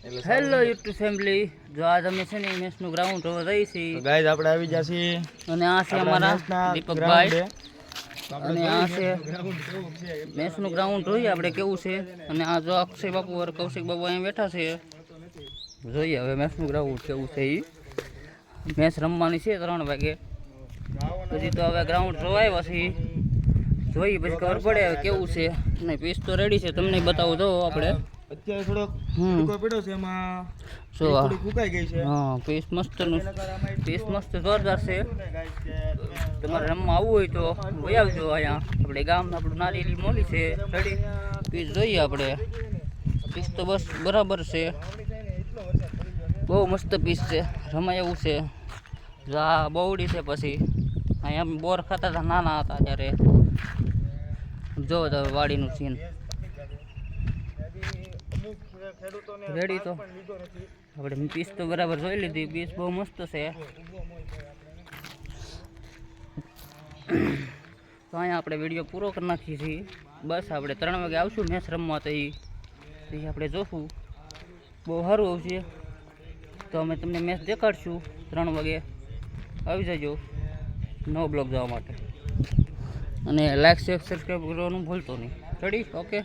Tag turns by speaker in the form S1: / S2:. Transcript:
S1: Hello YouTube family, જો આજ અમે છે ને મેચનું ગ્રાઉન્ડ જોવા જઈએ છીએ.
S2: ગાઈઝ આપણે આવી ગયા છીએ
S1: અને આ છે અમારા દીપકભાઈ અને આ છે મેચનું ગ્રાઉન્ડ જોઈએ આપણે કેવું છે. અને આ જો અક્ષય બાપુ અને કૌશિક બાપુ અહીંયા બેઠા છે. જોઈએ હવે મેચનું ગ્રાઉન્ડ કેવું છે. એ મેચ રમવાની છે 3 વાગે. પછી તો હવે ગ્રાઉન્ડ જોવાય પછી જોઈએ, પછી ખબર પડે હવે કેવું છે. નહીં પીસ તો રેડી છે, તમને બતાવું જો આપણે
S2: અત્યારે થોડોક ટૂંકો પડ્યો છે, એમાં થોડી ફૂકાઈ ગઈ છે.
S1: હા, પીસ મસ્ત જોરદાર છે. તમારે રમવા આવવું હોય તો લઈ આવજો. અહીંયા આપણે ગામ આપણું નારિયેલી મોલી છે રેડી. પીસ જોઈએ આપણે, પીસ તો બસ બરાબર છે, બહુ મસ્ત પીસ છે, રમાય એવું છે. આ બહુડી છે. પછી અહીંયા બોર ખાતા હતા નાના હતા ત્યારે. જો તમે વાડીનું સીન રેડી. તો આપણે પીસ તો બરાબર જોઈ લીધી, પીસ બહુ મસ્ત છે. તો અહીંયા આપણે વિડીયો પૂરો કરી નાખીએ છીએ. બસ આપણે 3 વાગે આવશું મેચ રમવા, તો એ આપણે જોશું. બહુ સારું આવશે તો અમે તમને મેચ દેખાડશું. 3 વાગે આવી જજો નવો બ્લોગ જોવા માટે. અને લાઈક શેર સબસ્ક્રાઈબ કરવાનું ભૂલતો નહીં. રેડી? ઓકે.